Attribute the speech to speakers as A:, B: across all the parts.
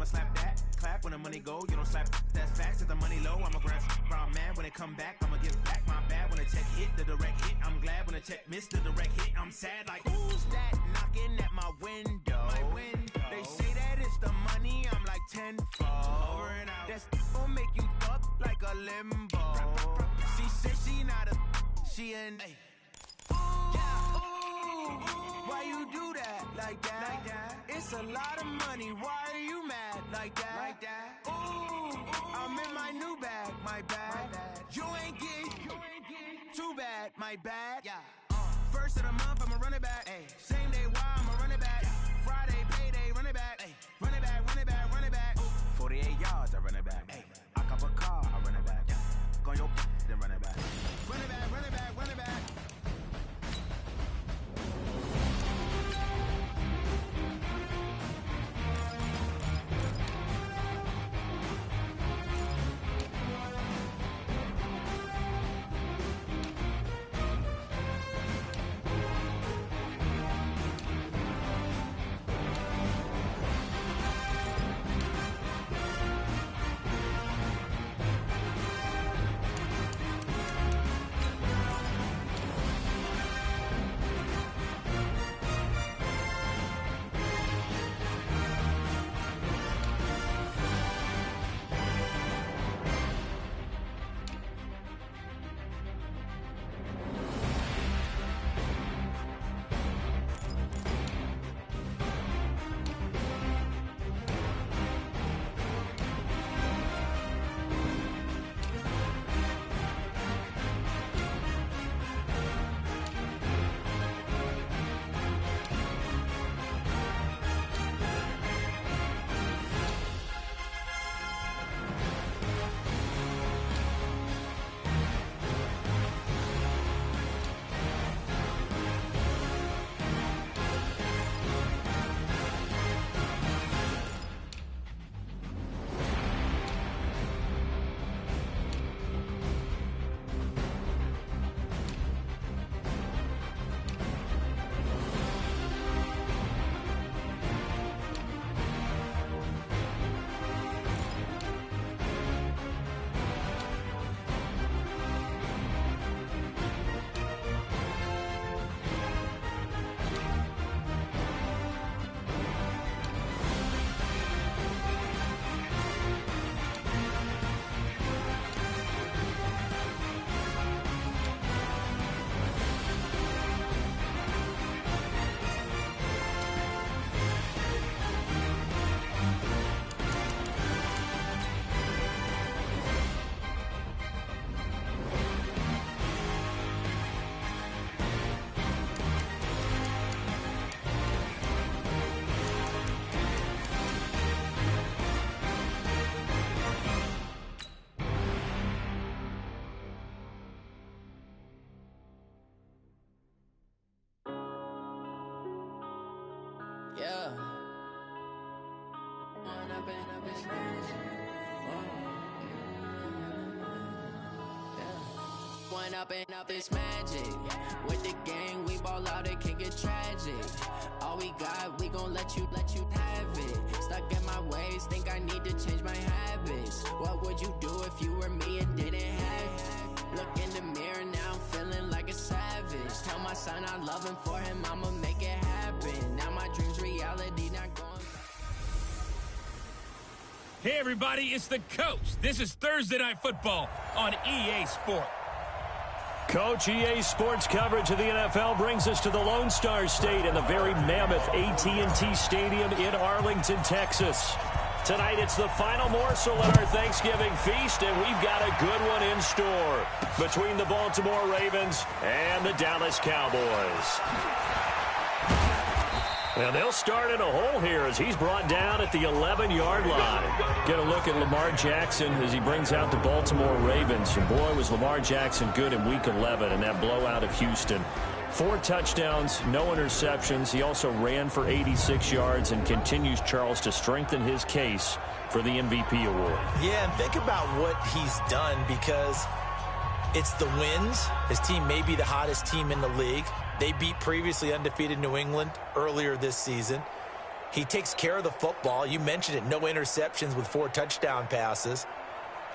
A: I'ma slap that. Clap when the money go, you don't slap. That's facts. If the money low, I'ma grab brown man. When it come back, I'ma give back. My bad when the check hit, the direct hit. I'm glad when the check missed the direct hit. I'm sad like, who's that knocking at my window? They say that it's the money, I'm like tenfold. Over and out. That's gon' make you up like a limbo. She said she not a, she an. Why you do that like that? It's a lot of money. Why are you mad like that? Ooh, I'm in my new bag, my bad. You ain't getting too bad, my bad. First of the month, I'ma run it back. Same day, why I'ma run it back. Friday, payday, run it back. Run it back, run it back, run it back. 48 yards, I run it back. I cop a car, I run it back. Go your then run it back. Run it back, run it back, run it back.
B: Yeah. One up and up is magic. With the gang, we ball out, it can get tragic. All we got, we gon' let you have it. Stuck in my ways, think I need to change my habits. What would you do if you were me and didn't have it? Look in the mirror, now I'm feeling like a savage. Tell my son I love him, for him I'ma make it happen. Now my dream's reality, not going back.
C: Hey everybody, it's the Coach. This is Thursday Night Football on EA Sport.
D: Coach, EA Sports coverage of the NFL brings us to the Lone Star State and the very mammoth AT&T Stadium in Arlington, Texas. Tonight, it's the final morsel in our Thanksgiving feast, and we've got a good one in store between the Baltimore Ravens and the Dallas Cowboys. And they'll start in a hole here as he's brought down at the 11-yard line. Get a look at Lamar Jackson as he brings out the Baltimore Ravens. And boy, was Lamar Jackson good in Week 11 in that blowout of Houston. 4 touchdowns, no interceptions. He also ran for 86 yards and continues, Charles, to strengthen his case for the MVP award.
E: Yeah, and think about what he's done, because it's the wins. His team may be the hottest team in the league. They beat previously undefeated New England earlier this season. He takes care of the football. You mentioned it, no interceptions with 4 touchdown passes.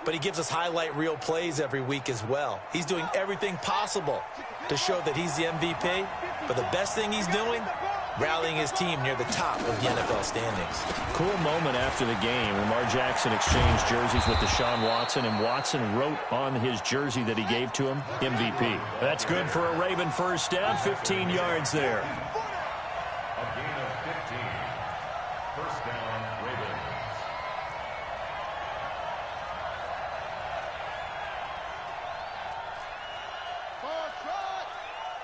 E: But he gives us highlight reel plays every week as well. He's doing everything possible to show that he's the MVP. But the best thing he's doing, rallying his team near the top of the NFL standings.
D: Cool moment after the game. Lamar Jackson exchanged jerseys with Deshaun Watson, and Watson wrote on his jersey that he gave to him, MVP. That's good for a Raven first down, 15 yards there.
F: A gain of 15. First down, Ravens.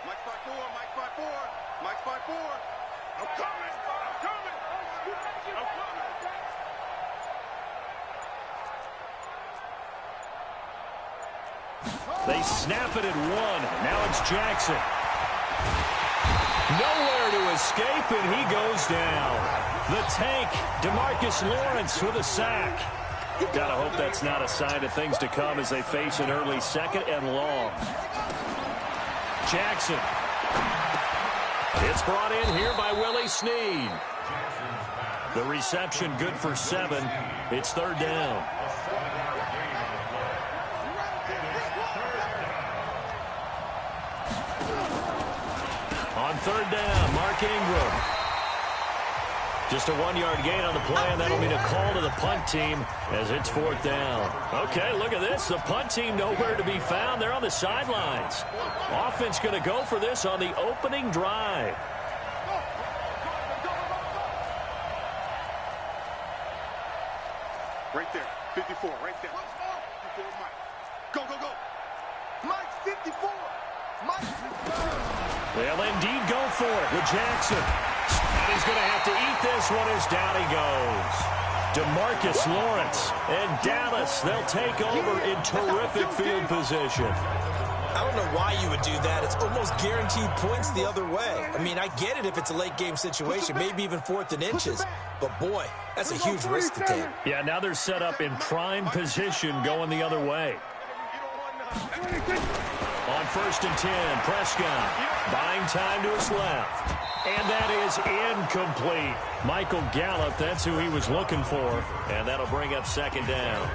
G: Mike 5-4, Mike 5-4, Mike 5-4. I'm coming, I'm coming, I'm coming.
D: They snap it at 1. Now it's Jackson. Nowhere to escape, and he goes down. The tank, DeMarcus Lawrence with a sack. Gotta hope that's not a sign of things to come as they face an early 2nd and long. Jackson. It's brought in here by Willie Snead. The reception good for 7. It's 3rd down. On 3rd down, Mark Ingram. Just a 1-yard gain on the play, and that'll mean a call to the punt team as it's 4th down. Okay, look at this. The punt team nowhere to be found. They're on the sidelines. Offense going to go for this on the opening drive.
G: Right there, 54, right there. 54, Mike. Go, go, go. Mike 54. Mike 54.
D: They'll indeed go for it with Jackson. And he's going to have to eat this one as down he goes. DeMarcus Lawrence and Dallas, they'll take over in terrific field position.
E: I don't know why you would do that. It's almost guaranteed points the other way. I mean, I get it if it's a late game situation, maybe even 4th and inches. But, boy, that's a huge risk to take.
D: Yeah, now they're set up in prime position going the other way. On 1st and 10, Prescott buying time to his left. And that is incomplete. Michael Gallup, that's who he was looking for. And that'll bring up 2nd down.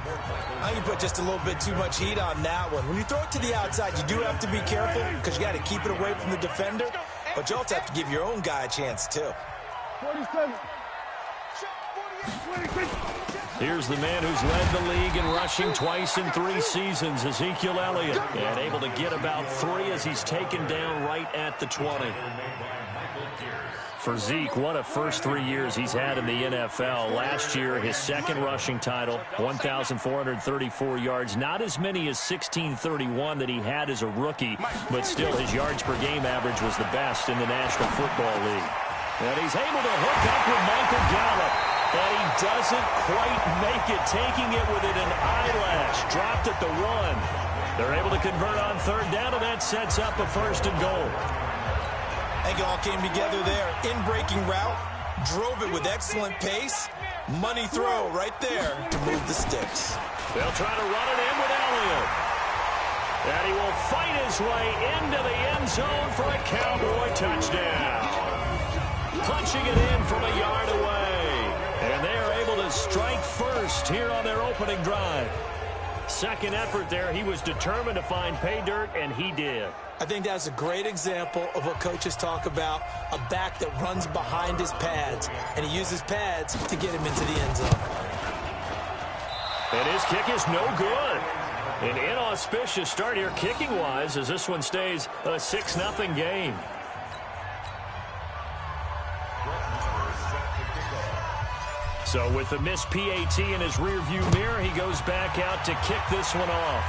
E: I think you put just a little bit too much heat on that one. When you throw it to the outside, you do have to be careful because you got to keep it away from the defender. But you also have to give your own guy a chance, too.
G: 47.
D: Here's the man who's led the league in rushing twice in 3 seasons, Ezekiel Elliott. And able to get about 3 as he's taken down right at the 20. For Zeke, what a first 3 years he's had in the NFL. Last year, his 2nd rushing title, 1,434 yards. Not as many as 1,631 that he had as a rookie, but still his yards per game average was the best in the National Football League. And he's able to hook up with Michael Gallup. And he doesn't quite make it, taking it within an eyelash. Dropped at the 1. They're able to convert on 3rd down, and that sets up a 1st and goal.
E: I think it all came together there. In-breaking route, drove it with excellent pace. Money throw right there to move the sticks.
D: They'll try to run it in with Elliott. And he will fight his way into the end zone for a Cowboy touchdown. Punching it in from a yard away. And they are able to strike first here on their opening drive. 2nd effort there. He was determined to find pay dirt, and he did.
E: I think that's a great example of what coaches talk about, a back that runs behind his pads, and he uses pads to get him into the end zone.
D: And his kick is no good. An inauspicious start here kicking-wise as this one stays a 6-0 game. So with the missed PAT in his rearview mirror, he goes back out to kick this one off.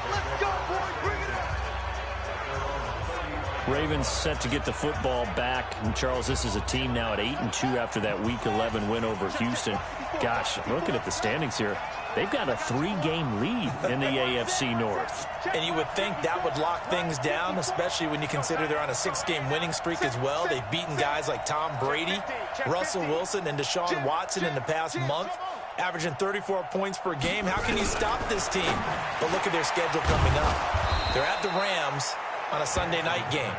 G: Let's go, boy. Bring it up.
D: Ravens set to get the football back. And Charles, this is a team now at 8-2 after that Week 11 win over Houston. Gosh, looking at the standings here, they've got a 3-game lead in the AFC North.
E: And you would think that would lock things down, especially when you consider they're on a 6-game winning streak as well. They've beaten guys like Tom Brady, Russell Wilson, and Deshaun Watson in the past month, averaging 34 points per game. How can you stop this team? But look at their schedule coming up. They're at the Rams on a Sunday night game.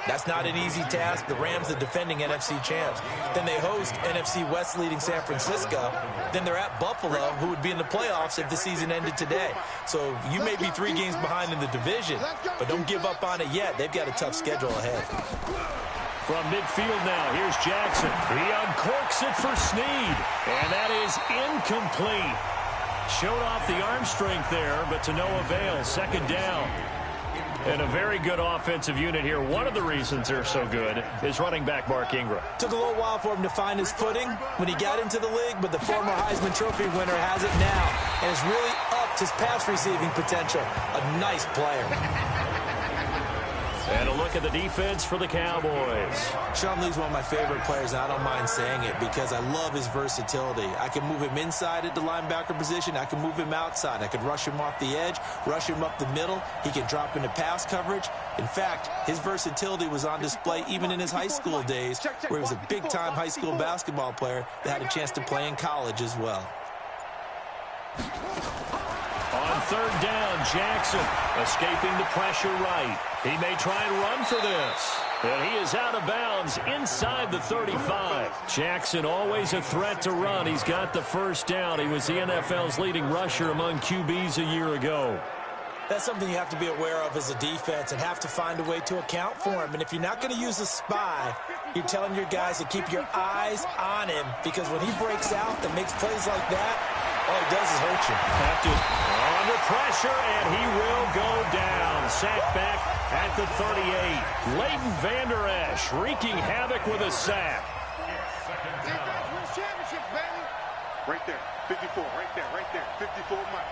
E: That's not an easy task. The Rams, the defending NFC champs. Then they host NFC West leading San Francisco. Then they're at Buffalo, who would be in the playoffs if the season ended today. So you may be 3 games behind in the division, but don't give up on it yet. They've got a tough schedule ahead.
D: From midfield now, here's Jackson. He uncorks it for Snead, and that is incomplete. Showed off the arm strength there, but to no avail. Second down. And a very good offensive unit here. One of the reasons they're so good is running back Mark Ingram.
E: Took a little while for him to find his footing when he got into the league, but the former Heisman Trophy winner has it now and has really upped his pass receiving potential. A nice player.
D: And a look at the defense for the Cowboys.
E: Sean Lee's one of my favorite players, and I don't mind saying it because I love his versatility. I can move him inside at the linebacker position. I can move him outside. I could rush him off the edge, rush him up the middle. He can drop into pass coverage. In fact, his versatility was on display even in his high school days, where he was a big-time high school basketball player that had a chance to play in college as well.
D: On third down, Jackson escaping the pressure right. He may try and run for this. And he is out of bounds inside the 35. Jackson always a threat to run. He's got the first down. He was the NFL's leading rusher among QBs a year ago.
E: That's something you have to be aware of as a defense and have to find a way to account for him. And if you're not going to use a spy, you're telling your guys to keep your eyes on him, because when he breaks out and makes plays like that, all he does is hurt you.
D: Have to under pressure, and he will go down. Sacked back at the 38. Leighton Vander Esch wreaking havoc with a sack.
G: Right there, 54, right there, 54 Mike.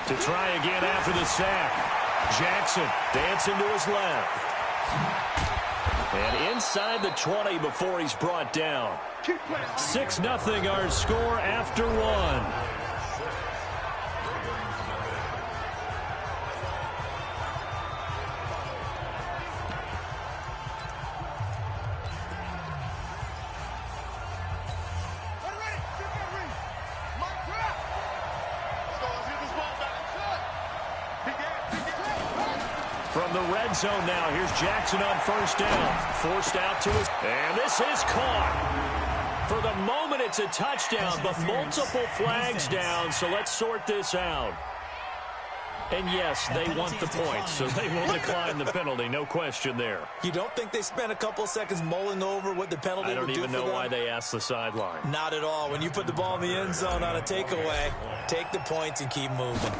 D: To try again after the sack. Jackson dancing to his left. And inside the 20 before he's brought down. 6-0 our score after 1. From the red zone now, here's Jackson on first down. Forced out to his... And this is caught. For the moment, it's a touchdown, but multiple flags down, so let's sort this out. And yes, they want the points, so they will decline the penalty, no question there.
E: You don't think they spent a couple of seconds mulling over what the penalty would do for them?
D: I don't even know why they asked the sideline.
E: Not at all. When you put the ball in the end zone on a takeaway, take the points and keep moving.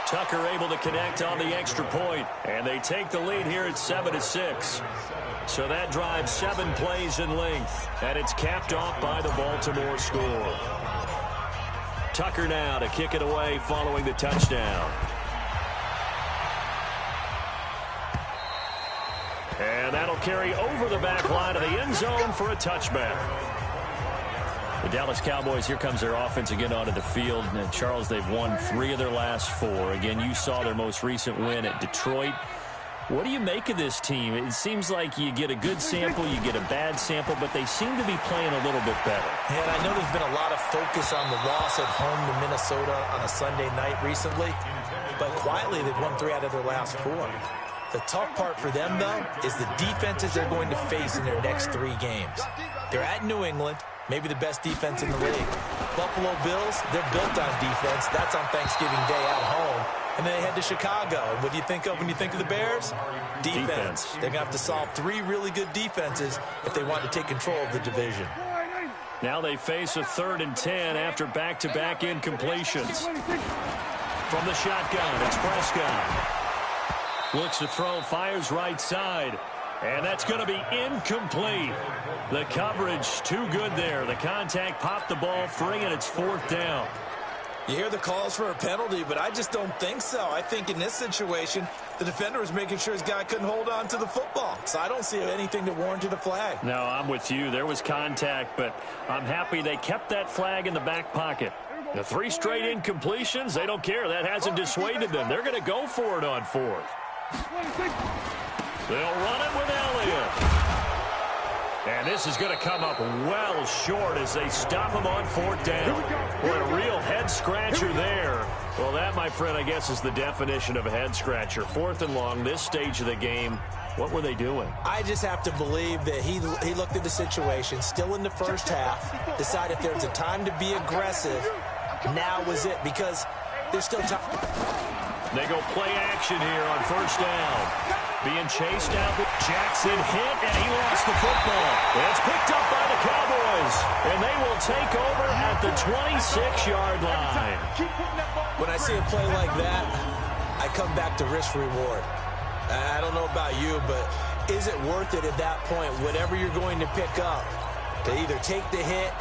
D: Tucker able to connect on the extra point, and they take the lead here at 7-6. So that drives 7 plays in length, and it's capped off by the Baltimore score. Tucker now to kick it away following the touchdown. And that'll carry over the back line of the end zone for a touchback. The Dallas Cowboys, here comes their offense again onto the field. And Charles, they've won 3 of their last 4. Again, you saw their most recent win at Detroit. What do you make of this team? It seems like you get a good sample, you get a bad sample, but they seem to be playing a little bit better.
E: And I know there's been a lot of focus on the loss at home to Minnesota on a Sunday night recently, but quietly they've won 3 out of their last 4. The tough part for them, though, is the defenses they're going to face in their next 3 games. They're at New England, maybe the best defense in the league. Buffalo Bills, they're built on defense. That's on Thanksgiving Day at home. And then they head to Chicago. And what do you think of when you think of the Bears? Defense. They're going to have to solve 3 really good defenses if they want to take control of the division.
D: Now they face a 3rd and 10 after back-to-back incompletions. From the shotgun, it's Prescott. Looks to throw, fires right side. And that's going to be incomplete. The coverage too good there. The contact popped the ball free, and it's 4th down.
E: You hear the calls for a penalty, but I just don't think so. I think in this situation, the defender was making sure his guy couldn't hold on to the football. So I don't see anything to warrant the flag.
D: No, I'm with you. There was contact, but I'm happy they kept that flag in the back pocket. The 3 straight incompletions, they don't care. That hasn't dissuaded them. They're going to go for it on 4th. They'll run it with Elliott. And this is going to come up well short as they stop him on 4th down. What a real head-scratcher there. Well, that, my friend, I guess is the definition of a head-scratcher. 4th and long, this stage of the game. What were they doing?
E: I just have to believe that he looked at the situation, still in the first half, decided if there's a time to be aggressive, now was it, because there's still time.
D: They go play action here on 1st down. Being chased out. Jackson hit, and he lost the football. It's picked up by the Cowboys, and they will take over at the 26-yard line.
E: When I see a play like that, I come back to risk-reward. I don't know about you, but is it worth it at that point, whatever you're going to pick up, to either take the hit,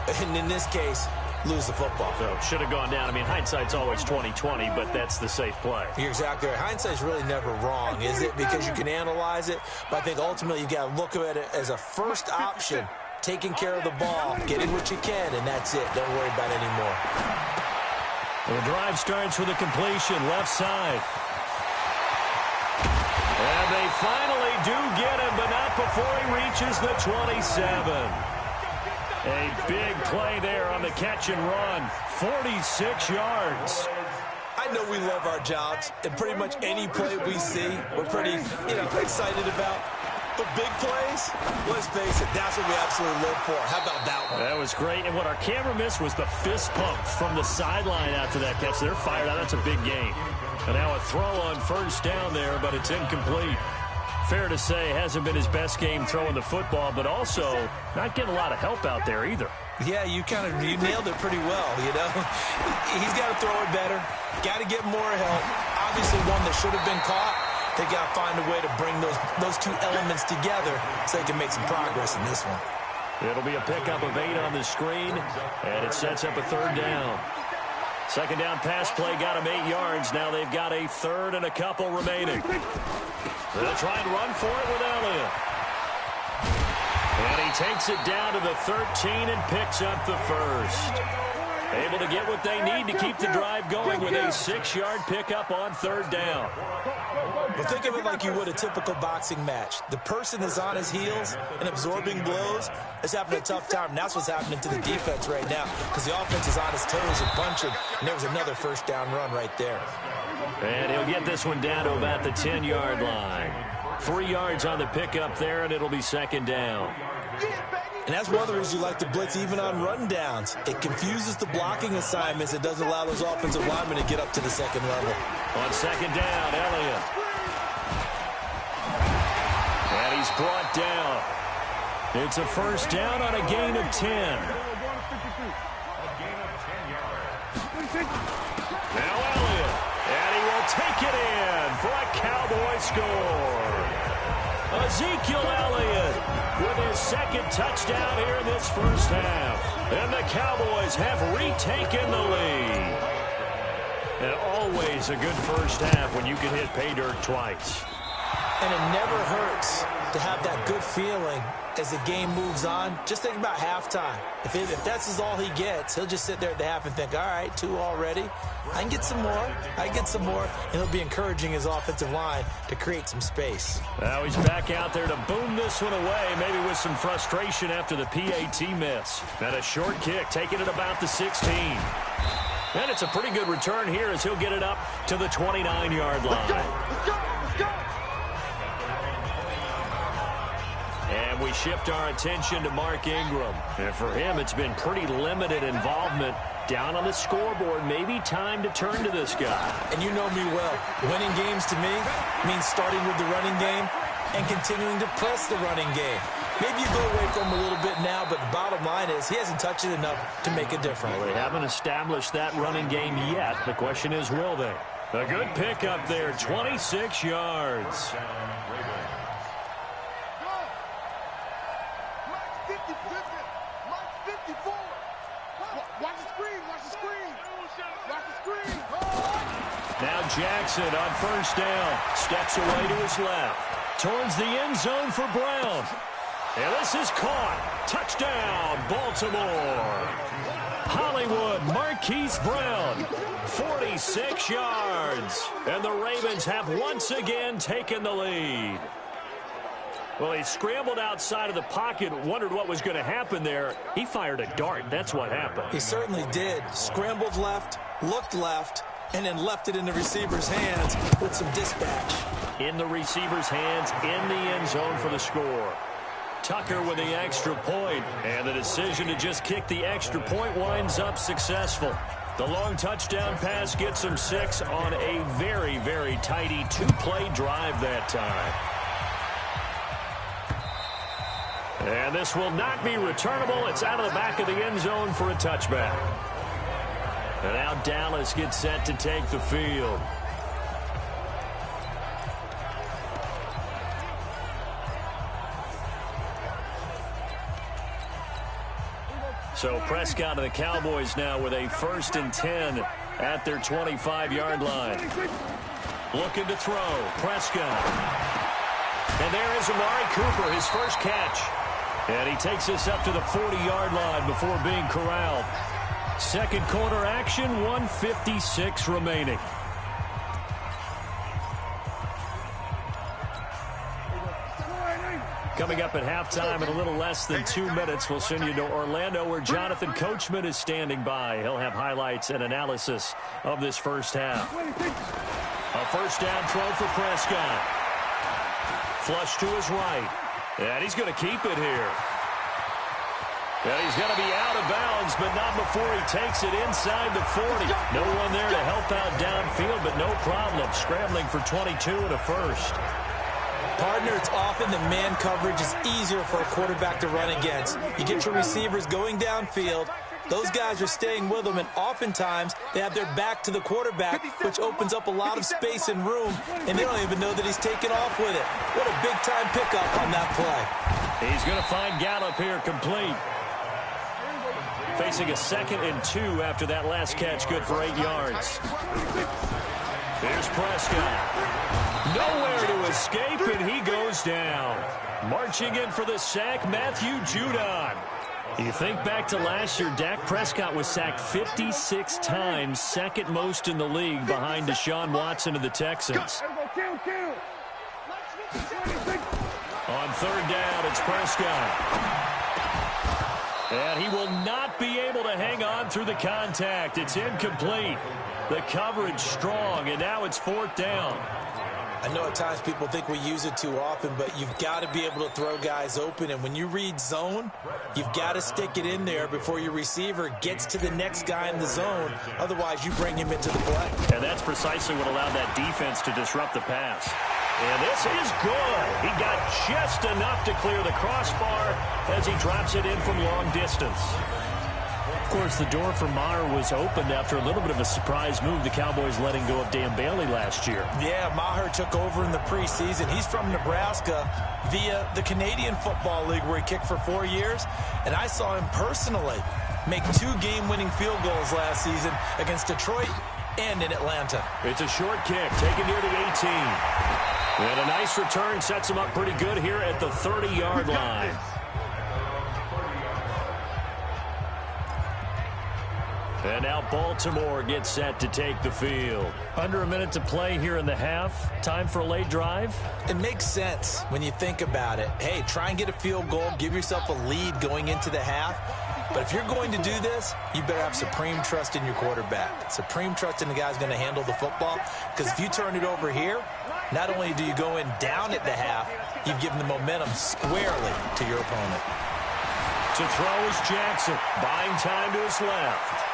E: and in this case, lose the football?
D: So should have gone down. I mean, hindsight's always 20/20, but that's the safe play.
E: You're exactly right. Hindsight's really never wrong, is it? Because you can analyze it, but I think ultimately you got to look at it as a first option, taking care of the ball, getting what you can, and that's it. Don't worry about it anymore.
D: The drive starts with a completion, left side. And they finally do get him, but not before he reaches the 27. A big play there on the catch and run. 46 yards.
E: I know we love our jobs, and pretty much any play we see, we're pretty, excited about. But big plays, let's face it, that's what we absolutely live for. How about that one?
D: That was great, and what our camera missed was the fist pump from the sideline after that catch. They're fired out. That's a big game. And now a throw on 1st down there, but it's incomplete. Fair to say, hasn't been his best game throwing the football, but also not getting a lot of help out there either.
E: Yeah, you nailed it pretty well, He's got to throw it better, got to get more help. Obviously one that should have been caught. They got to find a way to bring those two elements together so they can make some progress in this one.
D: It'll be a pickup of 8 on the screen, and it sets up a 3rd down. 2nd down pass play got him 8 yards. Now they've got a 3rd and a couple remaining. They'll try and run for it with Elliott. And he takes it down to the 13 and picks up the 1st. Able to get what they need to keep the drive going with a 6-yard pickup on 3rd down.
E: Well, think of it like you would a typical boxing match. The person is on his heels and absorbing blows is having a tough time. And that's what's happening to the defense right now because the offense is on his toes and punching. And there was another 1st down run right there.
D: And he'll get this one down to about the 10-yard line. 3 yards on the pickup there, and it'll be 2nd down.
E: And that's one of the reasons you like to blitz even on run downs. It confuses the blocking assignments. It doesn't allow those offensive linemen to get up to the 2nd level.
D: On 2nd down, Elliott. And he's brought down. It's a 1st down on a gain of 10. Now Elliott. And he will take it in for a Cowboy score. Ezekiel Elliott with his 2nd touchdown here in this 1st half. And the Cowboys have retaken the lead. And always a good 1st half when you can hit pay dirt twice.
E: And it never hurts to have that good feeling as the game moves on. Just think about halftime. If that's all he gets, he'll just sit there at the half and think, all right, 2 already. I can get some more. I can get some more. And he'll be encouraging his offensive line to create some space.
D: Now he's back out there to boom this one away, maybe with some frustration after the PAT miss. And a short kick, taking it about the 16. And it's a pretty good return here as he'll get it up to the 29-yard line.
G: Let's go!
D: And we shift our attention to Mark Ingram. And for him, it's been pretty limited involvement down on the scoreboard. Maybe time to turn to this guy.
E: And you know me well. Winning games to me means starting with the running game and continuing to press the running game. Maybe you go away from him a little bit now, but the bottom line is he hasn't touched it enough to make a difference.
D: Well, they haven't established that running game yet. The question is, will they? A good pickup there, 26 yards. Now Jackson on 1st down. Steps away to his left. Towards the end zone for Brown. And this is caught. Touchdown, Baltimore. Hollywood Marquise Brown. 46 yards. And the Ravens have once again taken the lead. Well, he scrambled outside of the pocket, wondered what was going to happen there. He fired a dart. That's what happened.
E: He certainly did. Scrambled left, looked left, and then left it in the receiver's hands with some dispatch.
D: In the receiver's hands, in the end zone for the score. Tucker with the extra point, and the decision to just kick the extra point winds up successful. The long touchdown pass gets him 6 on a very, very tidy 2-play drive that time. And this will not be returnable. It's out of the back of the end zone for a touchback. And now Dallas gets set to take the field. So Prescott and the Cowboys now with a 1st and 10 at their 25-yard line. Looking to throw. Prescott. And there is Amari Cooper, his first catch. And he takes us up to the 40-yard line before being corralled. Second quarter action, 1:56 remaining. Coming up at halftime in a little less than 2 minutes, we'll send you to Orlando where Jonathan Coachman is standing by. He'll have highlights and analysis of this first half. A first down throw for Prescott. Flush to his right. And he's going to keep it here. And he's going to be out of bounds, but not before he takes it inside the 40. No one there to help out downfield, but no problem. Scrambling for 22 and a first.
E: Partner, it's often that man coverage is easier for a quarterback to run against. You get your receivers going downfield. Those guys are staying with them, and oftentimes they have their back to the quarterback, which opens up a lot of space and room, and they don't even know that he's taken off with it. What a big-time pickup on that play.
D: He's going to find Gallup here complete. Facing a 2nd and 2 after that last catch, good for 8 yards. Here's Prescott. Nowhere to escape, and he goes down. Marching in for the sack, Matthew Judon. You think back to last year, Dak Prescott was sacked 56 times, 2nd most in the league behind Deshaun Watson of the Texans. On 3rd down, it's Prescott. And he will not be able to hang on through the contact. It's incomplete. The coverage strong, and now it's 4th down.
E: I know at times people think we use it too often, but you've got to be able to throw guys open. And when you read zone, you've got to stick it in there before your receiver gets to the next guy in the zone. Otherwise, you bring him into the play.
D: And that's precisely what allowed that defense to disrupt the pass. And this is good. He got just enough to clear the crossbar as he drops it in from long distance. Of course, the door for Maher was opened after a little bit of a surprise move, the Cowboys letting go of Dan Bailey last year.
E: Yeah, Maher took over in the preseason. He's from Nebraska via the Canadian Football League where he kicked for 4 years. And I saw him personally make 2 game-winning field goals last season against Detroit and in Atlanta.
D: It's a short kick, taken near the 18. And a nice return sets him up pretty good here at the 30-yard line. And now Baltimore gets set to take the field. Under a minute to play here in the half. Time for a late drive.
E: It makes sense when you think about it. Hey, try and get a field goal. Give yourself a lead going into the half. But if you're going to do this, you better have supreme trust in your quarterback. Supreme trust in the guy's going to handle the football. Because if you turn it over here, not only do you go in down at the half, you've given the momentum squarely to your opponent.
D: To throw is Jackson. Buying time to his left.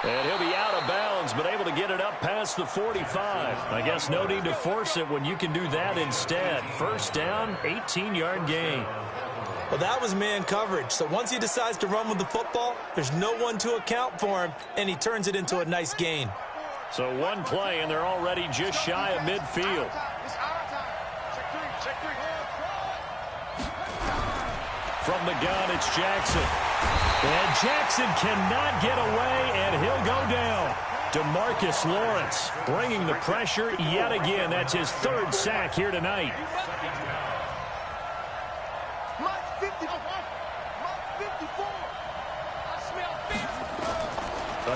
D: And he'll be out of bounds, but able to get it up past the 45. I guess no need to force it when you can do that instead. First down, 18-yard gain.
E: Well, that was man coverage. So once he decides to run with the football, there's no one to account for him, and he turns it into a nice gain.
D: So one play, and they're already just shy of midfield. From the gun, it's Jackson. And Jackson cannot get away, and he'll go down. DeMarcus Lawrence bringing the pressure yet again. That's his 3rd sack here tonight.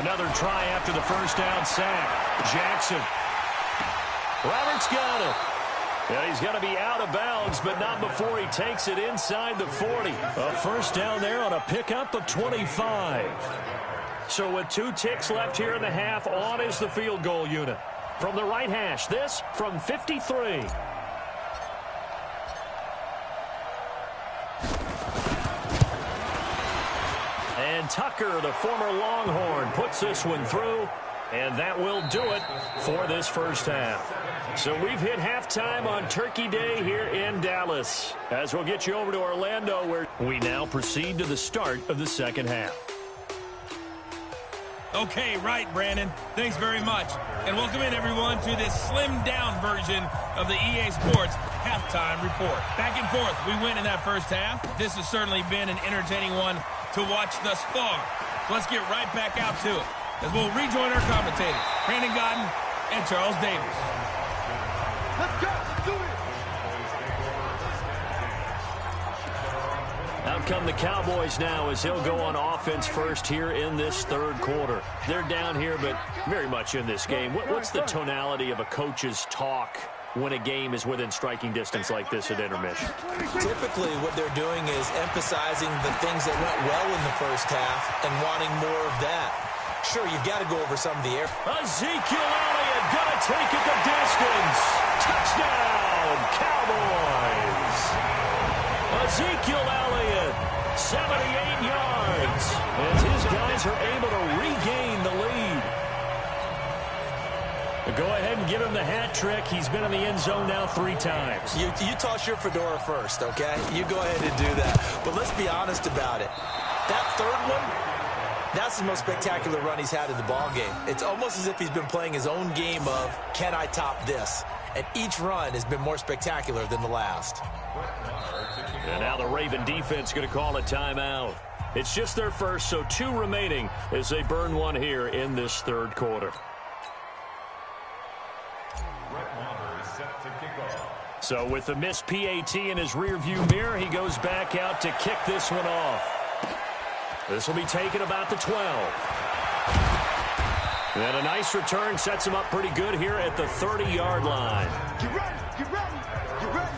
D: Another try after the first down sack. Jackson. Roberts got it. Yeah, he's going to be out of bounds, but not before he takes it inside the 40. A first down there on a pickup of 25. So with 2 ticks left here in the half, on is the field goal unit. From the right hash, this from 53. And Tucker, the former Longhorn, puts this one through, and that will do it for this first half. So we've hit halftime on Turkey Day here in Dallas, as we'll get you over to Orlando, where we now proceed to the start of the second half.
C: Okay, right, Brandon. Thanks very much. And welcome in, everyone, to this slimmed-down version of the EA Sports Halftime Report. Back and forth, we win in that first half. This has certainly been an entertaining one to watch thus far. So let's get right back out to it, as we'll rejoin our commentators, Brandon Godden and Charles Davis.
G: Let's go. Let's do it.
D: Out come the Cowboys now as he'll go on offense first here in this third quarter. They're down here, but very much in this game. What's the tonality of a coach's talk when a game is within striking distance like this at intermission?
E: Typically, what they're doing is emphasizing the things that went well in the first half and wanting more of that. Sure, you've got to go over some of the air.
D: Ezekiel Elliott gonna take it the distance. Touchdown, Cowboys. Ezekiel Elliott, 78 yards. As his guys are able to regain the lead. Go ahead and give him the hat trick. He's been in the end zone now 3 times.
E: You toss your fedora first, okay? You go ahead and do that. But let's be honest about it. That third one, that's the most spectacular run he's had in the ballgame. It's almost as if he's been playing his own game of, can I top this? And each run has been more spectacular than the last.
D: And now the Raven defense going to call a timeout. It's just their first, so 2 remaining as they burn one here in this third quarter. So with the missed PAT in his rearview mirror, he goes back out to kick this one off. This will be taken about the 12. And a nice return sets him up pretty good here at the 30-yard line.
G: Get ready. Get ready. Get ready.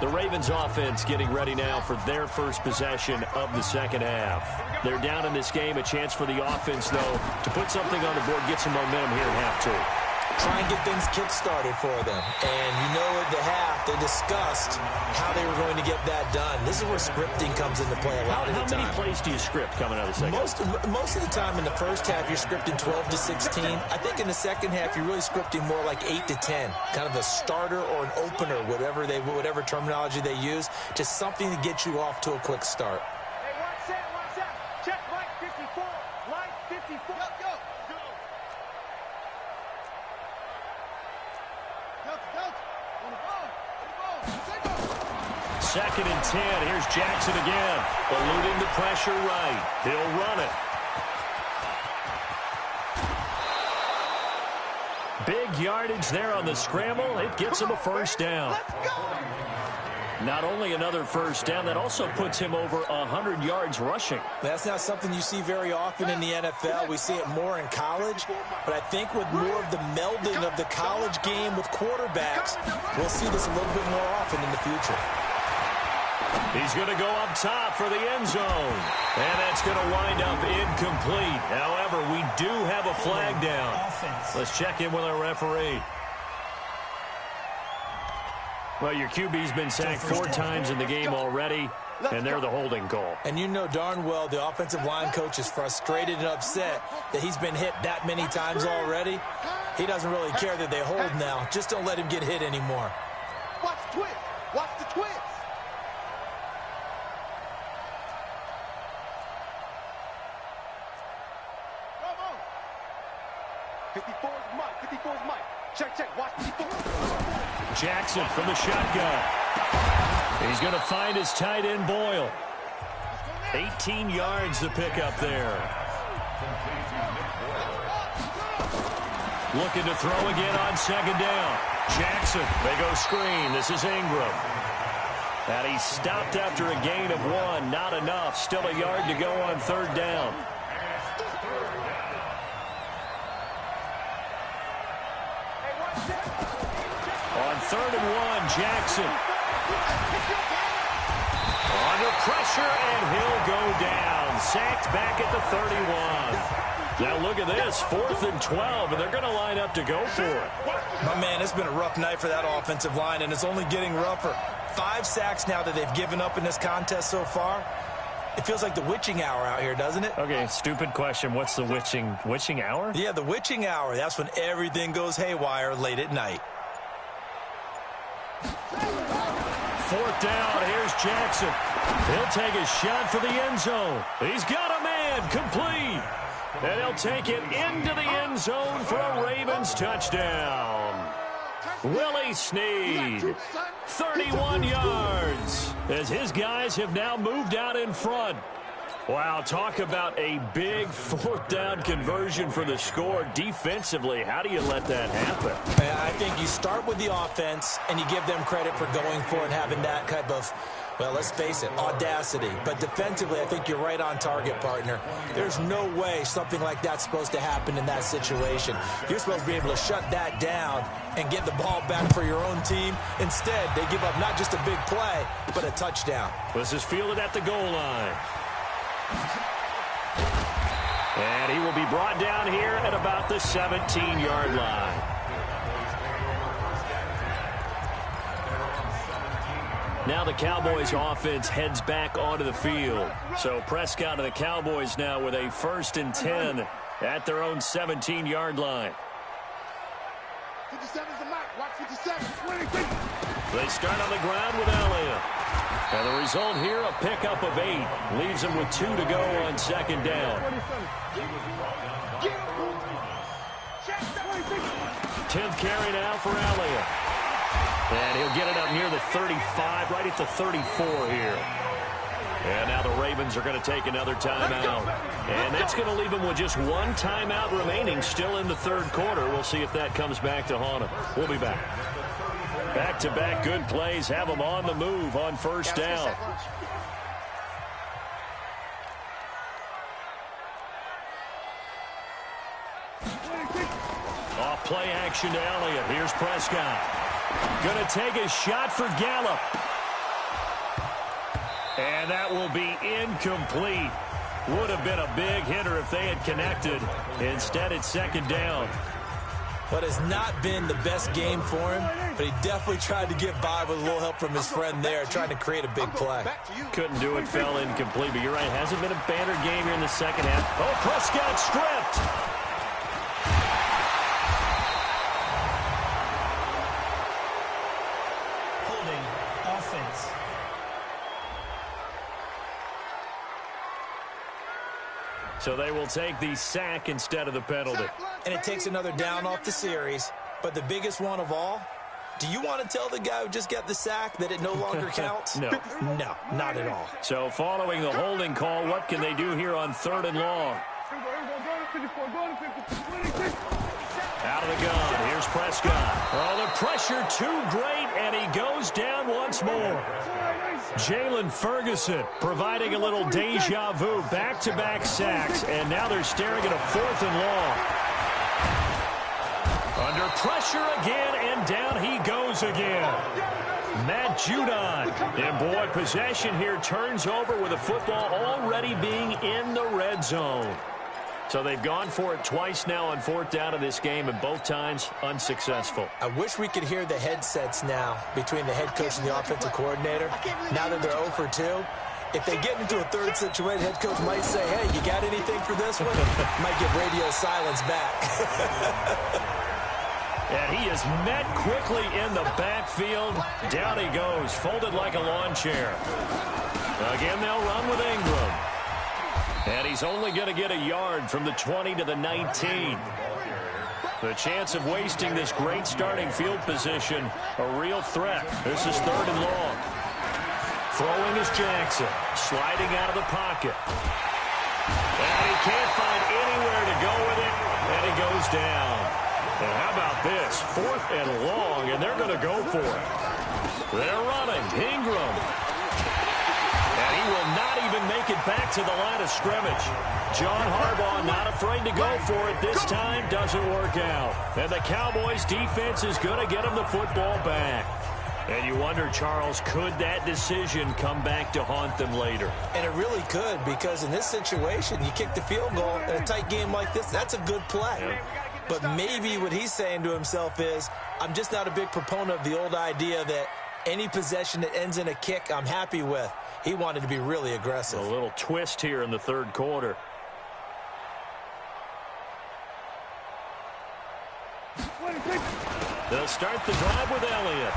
D: The Ravens offense getting ready now for their first possession of the second half. They're down in this game. A chance for the offense, though, to put something on the board, get some momentum here in half 2.
E: Try and get things kick-started for them. And you know at the half, they discussed how they were going to get that done. This is where scripting comes into play a lot of the time.
D: How many plays do you script coming out of the second half?
E: Most of the time in the first half, you're scripting 12 to 16. I think in the second half, you're really scripting more like 8 to 10. Kind of a starter or an opener, whatever terminology they use. Just something to get you off to a quick start.
G: Hey, watch that. Check line 54. Line 54. Go.
D: Second and 10. Here's Jackson again. Eluding the pressure right. He'll run it. Big yardage there on the scramble. It gets him a first down.
G: Let's go.
D: Not only another first down, that also puts him over 100 yards rushing.
E: That's not something you see very often in the NFL. We see it more in college. But I think with more of the melding of the college game with quarterbacks, we'll see this a little bit more often in the future.
D: He's going to go up top for the end zone. And that's going to wind up incomplete. However, we do have a flag down. Let's check in with our referee. Well, your QB's been sacked 4 times in the game already, and they're the holding call.
E: And you know darn well the offensive line coach is frustrated and upset that he's been hit that many times already. He doesn't really care that they hold now. Just don't let him get hit anymore.
G: Watch the twist. Watch the twist. Come on. 54 is Mike. 54 is Mike. Check. Watch 54.
D: Jackson from the shotgun. He's going to find his tight end, Boyle. 18 yards to pick up there. Looking to throw again on second down. Jackson, they go screen. This is Ingram. And he stopped after a gain of 1. Not enough. Still a yard to go on third down.
G: Hey, watch that.
D: 3rd and 1. Jackson. Under pressure, and he'll go down. Sacked back at the 31. Now look at this, 4th and 12, and they're going to line up to go for it.
E: My man, it's been a rough night for that offensive line, and it's only getting rougher. 5 sacks now that they've given up in this contest so far. It feels like the witching hour out here, doesn't it?
D: Okay, stupid question. What's the witching hour?
E: Yeah, the witching hour. That's when everything goes haywire late at night.
D: 4th down, here's Jackson. He'll take a shot for the end zone. He's got a man, complete. And he'll take it into the end zone for a Ravens touchdown. Willie Snead, 31 yards, as his guys have now moved out in front. Wow, talk about a big 4th down conversion for the score. Defensively, how do you let that happen?
E: I think you start with the offense, and you give them credit for going for it and having that type of, well, let's face it, audacity. But defensively, I think you're right on target, partner. There's no way something like that's supposed to happen in that situation. You're supposed to be able to shut that down and get the ball back for your own team. Instead, they give up not just a big play, but a touchdown.
D: This is fielded at the goal line. And he will be brought down here at about the 17-yard line. Now the Cowboys offense heads back onto the field. So Prescott and the Cowboys now with a 1st and 10 at their own 17-yard line.
G: 57's the mark. Watch 57. 23.
D: They start on the ground with Elliott. And the result here, a pickup of 8. Leaves them with 2 to go on 2nd down. 10th carry now for Elliott. And he'll get it up near the 35, right at the 34 here. And now the Ravens are going to take another timeout. And that's going to leave them with just 1 timeout remaining still in the 3rd quarter. We'll see if that comes back to haunt them. We'll be back. Back-to-back good plays have them on the move on 1st down. Off play action to Elliott. Here's Prescott. Going to take a shot for Gallup. And that will be incomplete. Would have been a big hitter if they had connected. Instead, it's 2nd down.
E: What has not been the best game for him, but he definitely tried to get by with a little help from his friend there, trying to create a big play.
D: Couldn't do it, fell incomplete, but you're right, it hasn't been a banner game here in the 2nd half. Oh, Prescott stripped.
E: Holding offense.
D: So they will take the sack instead of the penalty.
E: And it takes another down off the series. But the biggest one of all, do you want to tell the guy who just got the sack that it no longer counts?
D: No.
E: No, not at all.
D: So following the holding call, what can they do here on 3rd and long? Out of the gun, here's Prescott. Oh, the pressure too great, and he goes down once more. Jalen Ferguson providing a little deja vu, back-to-back sacks, and now they're staring at a 4th and long. Under pressure again, and down he goes again. Matt Judon. And boy, possession here turns over with the football already being in the red zone. So they've gone for it twice now on 4th down in this game, and both times unsuccessful.
E: I wish we could hear the headsets now between the head coach and the offensive coordinator. Now that they're 0 for 2, if they get into a 3rd situation, head coach might say, hey, you got anything for this one? Might get radio silence back.
D: And he is met quickly in the backfield. Down he goes, folded like a lawn chair. Again, they'll run with Ingram. And he's only going to get a yard from the 20 to the 19. The chance of wasting this great starting field position, a real threat. This is 3rd and long. Throwing is Jackson, sliding out of the pocket. And he can't find anywhere to go with it, and he goes down. And how about this? 4th and long, and they're going to go for it. They're running. Ingram. And And he will not even make it back to the line of scrimmage. John Harbaugh not afraid to go for it this time. Doesn't work out. And the Cowboys defense is going to get him the football back. And you wonder, Charles, could that decision come back to haunt them later?
E: And it really could, because in this situation, you kick the field goal in a tight game like this, that's a good play.
D: Yeah.
E: But maybe what he's saying to himself is, I'm just not a big proponent of the old idea that any possession that ends in a kick I'm happy with. He wanted to be really aggressive.
D: A little twist here in the third quarter. They'll start the drive with Elliott.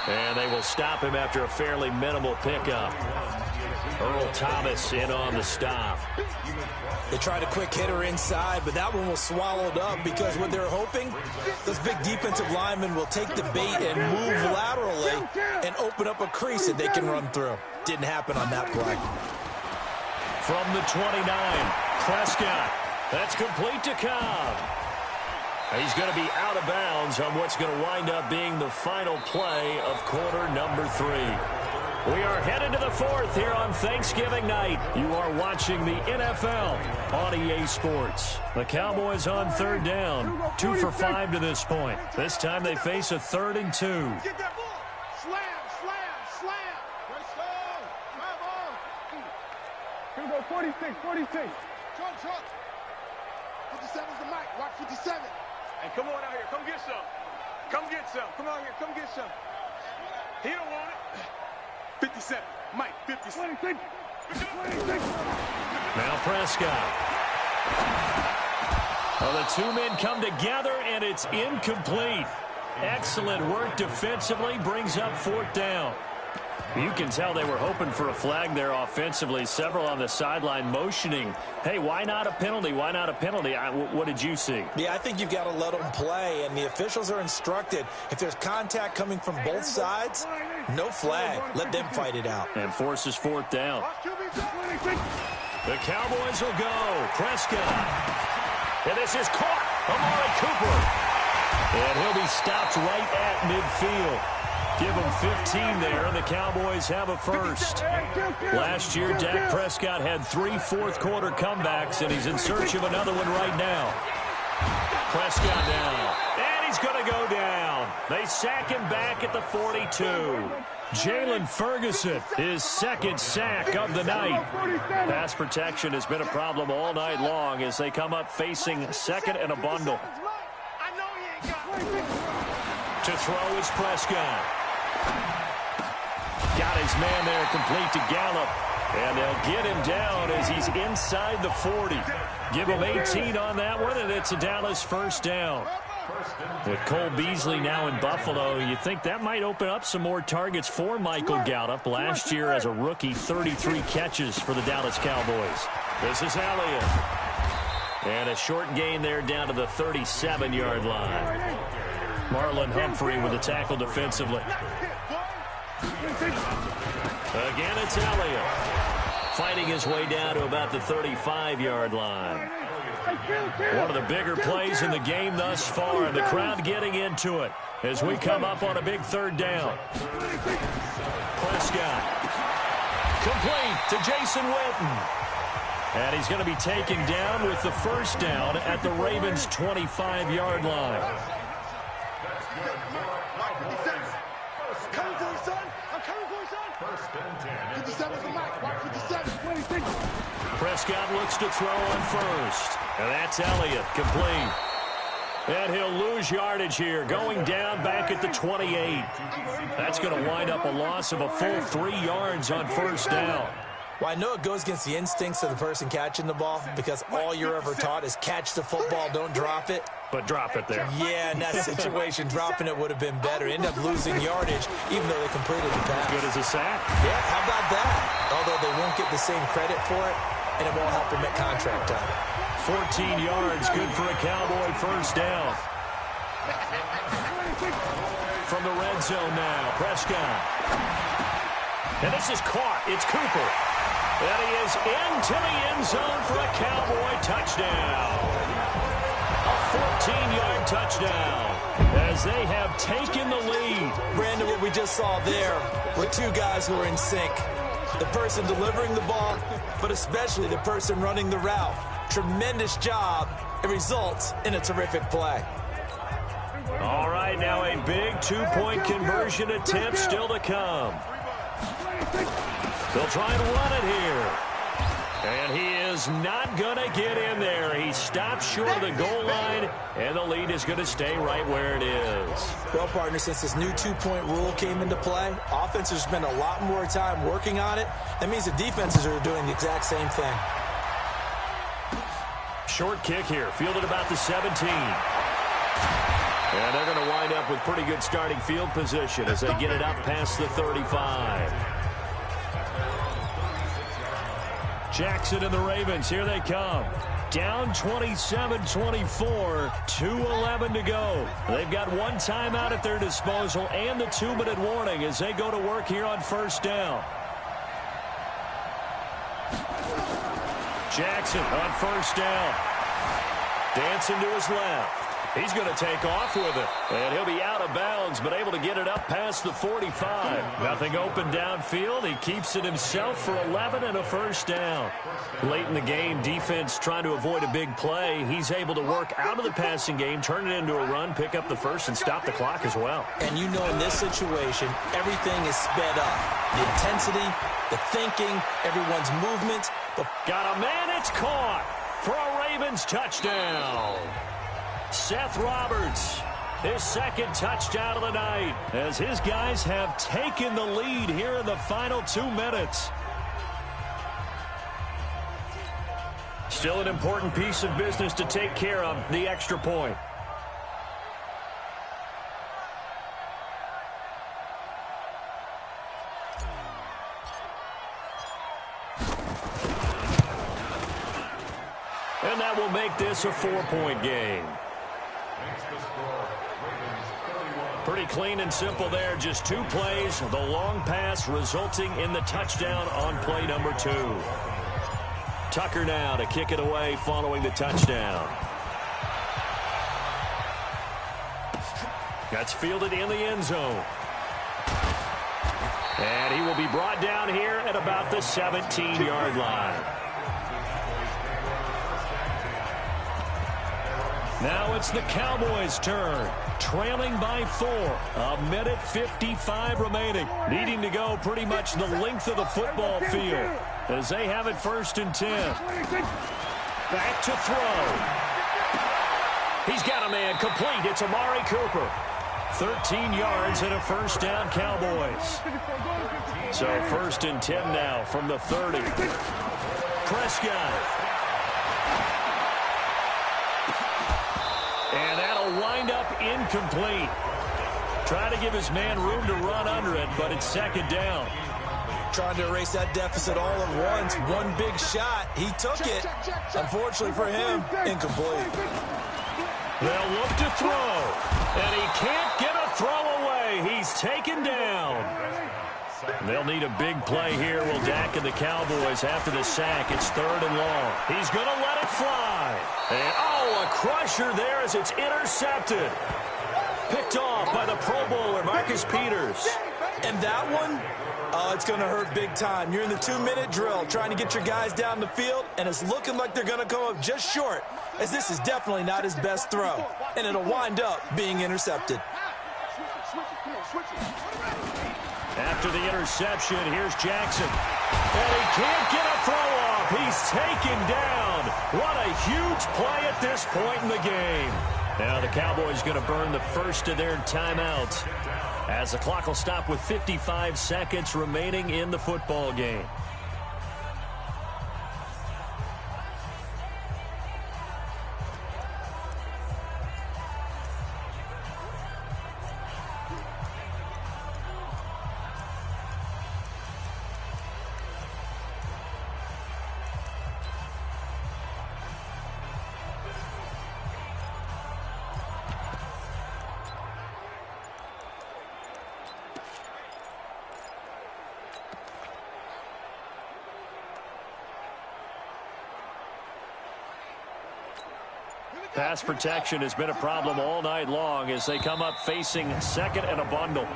D: And they will stop him after a fairly minimal pickup. Earl Thomas in on the stop.
E: They tried a quick hitter inside, but that one was swallowed up because what they're hoping, those big defensive linemen will take the bait and move laterally and open up a crease that they can run through. Didn't happen on that play.
D: From the 29, Prescott. That's complete to Cobb. He's going to be out of bounds on what's going to wind up being the final play of quarter number 3. We are headed to the fourth here on Thanksgiving night. You are watching the NFL on EA Sports. The Cowboys on third down, 2 for 5 to this point. This time they face a 3rd and 2.
G: Get that ball. Slam, slam, slam. Let's go. Come on. Here we go, 46, 46. Truck. 57's the mic. Watch 57. Hey, come on out here. Come get some. Come get some. Come on here. Come get some. He don't want it. 57. Mike, 57. 26.
D: Now Prescott. Well, the two men come together, and it's incomplete. Excellent work defensively. Brings up 4th down. You can tell they were hoping for a flag there offensively. Several on the sideline motioning, hey, why not a penalty? Why not a penalty? What did you see?
E: Yeah, I think you've got to let them play, and the officials are instructed. If there's contact coming from both sides, no flag. Let them fight it out.
D: And forces 4th down. The Cowboys will go. Prescott. And this is caught. Amari Cooper. And he'll be stopped right at midfield. Give him 15 there, and the Cowboys have a first. Last year, Dak Prescott had 3 fourth-quarter comebacks, and he's in search of another one right now. Prescott down, and he's going to go down. They sack him back at the 42. Jalen Ferguson, his 2nd sack of the night. Pass protection has been a problem all night long as they come up facing 2nd and a bundle. To throw is Prescott. Got his man there, complete to Gallup. And they'll get him down as he's inside the 40. Give him 18 on that one, and it's a Dallas first down. With Cole Beasley now in Buffalo, you think that might open up some more targets for Michael Gallup. Last year as a rookie, 33 catches for the Dallas Cowboys. This is Elliott. And a short gain there down to the 37-yard line. Marlon Humphrey with the tackle defensively. Again, it's Elliott. Fighting his way down to about the 35-yard line. One of the bigger plays in the game thus far, and the crowd getting into it as we come up on a big 3rd down. Prescott. Complete to Jason Witten. And he's going to be taken down with the first down at the Ravens' 25-yard line. Prescott looks to throw on first. And that's Elliott, complete. And he'll lose yardage here, going down back at the 28. That's going to wind up a loss of a full 3 yards on first down.
E: Well, I know it goes against the instincts of the person catching the ball because all you're ever taught is catch the football, don't drop it.
D: But drop it there.
E: Yeah, in that situation, dropping it would have been better. End up losing yardage, even though they completed the pass.
D: Good as a sack.
E: Yeah, how about that? Although they won't get the same credit for it, and it won't help them at contract time.
D: 14 yards, good for a Cowboy first down. From the red zone now, Prescott. And this is caught. It's Cooper. And he is into the end zone for a Cowboy touchdown. A 14-yard touchdown as they have taken the lead.
E: Brandon, what we just saw there were two guys who are in sync. the person delivering the ball, but especially the person running the route. Tremendous job. It results in a terrific play.
D: All right, now a big two-point conversion attempt still to come. They'll try and run it here. And he is not going to get in there. He stops short of the goal line, and the lead is going to stay right where it is.
E: Well, partner, since this new two-point rule came into play, offenses spend a lot more time working on it. That means the defenses are doing the exact same thing.
D: Short kick here, fielded about the 17. And they're going to wind up with pretty good starting field position as they get it up past the 35. Jackson and the Ravens, here they come. Down 27-24, 2:11 to go. They've got one timeout at their disposal and the 2-minute warning as they go to work here on first down. Jackson on first down. Dancing to his left. He's going to take off with it. And he'll be out of bounds, but able to get it up past the 45. Nothing open downfield. He keeps it himself for 11 and a first down. Late in the game, defense trying to avoid a big play. He's able to work out of the passing game, turn it into a run, pick up the first, and stop the clock as well.
E: And you know in this situation, everything is sped up. The intensity, the thinking, everyone's movement.
D: Got a man, it's caught for a Ravens touchdown. Seth Roberts, his second touchdown of the night, as his guys have taken the lead here in the final 2 minutes. Still an important piece of business to take care of, the extra point. And that will make this a 4-point game. Pretty clean and simple there. Just 2 plays. The long pass resulting in the touchdown on play number 2. Tucker now to kick it away following the touchdown. That's fielded in the end zone. And he will be brought down here at about the 17-yard line. Now it's the Cowboys' turn. Trailing by 4. 1:55 remaining. Needing to go pretty much the length of the football field as they have it 1st and 10. Back to throw. He's got a man complete. It's Amari Cooper. 13 yards and a first down, Cowboys. So 1st and 10 now from the 30. Prescott. And that'll wind up incomplete. Try to give his man room to run under it, but it's 2nd down.
E: Trying to erase that deficit all at once. One big shot. He took it. Unfortunately for him, incomplete.
D: They'll look to throw. And he can't get a throw away. He's taken down. They'll need a big play here, will Dak and the Cowboys after the sack. It's 3rd and long. He's going to let it fly. And, a crusher there as it's intercepted. Picked off by the Pro Bowler, Marcus Peters.
E: And that one, it's going to hurt big time. You're in the 2-minute drill trying to get your guys down the field, and it's looking like they're going to come up just short, as this is definitely not his best throw. And it'll wind up being intercepted.
D: After the interception, here's Jackson. And he can't get a throw off. He's taken down. What a huge play at this point in the game. Now the Cowboys going to burn the first of their timeouts as the clock will stop with 55 seconds remaining in the football game. Pass protection has been a problem all night long as they come up facing 2nd and a bundle.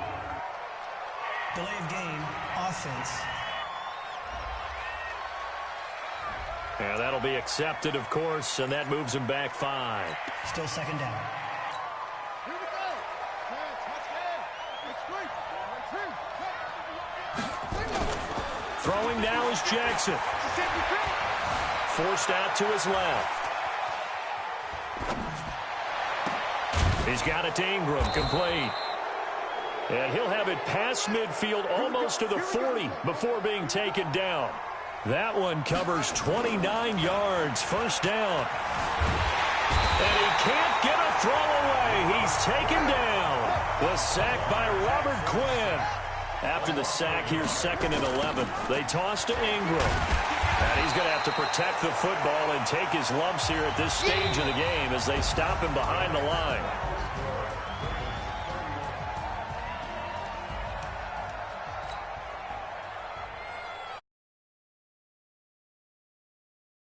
H: Delay of game, offense.
D: And that'll be accepted, of course, and that moves him back 5.
H: Still second down.
G: Here we go. Touchdown.
D: Throwing now is Jackson. Forced out to his left. He's got it to Ingram, complete. And he'll have it past midfield almost to the 40 before being taken down. That one covers 29 yards, first down. And he can't get a throw away. He's taken down. The sack by Robert Quinn. After the sack, here's 2nd and 11. They toss to Ingram. And he's going to have to protect the football and take his lumps here at this stage of the game as they stop him behind the line.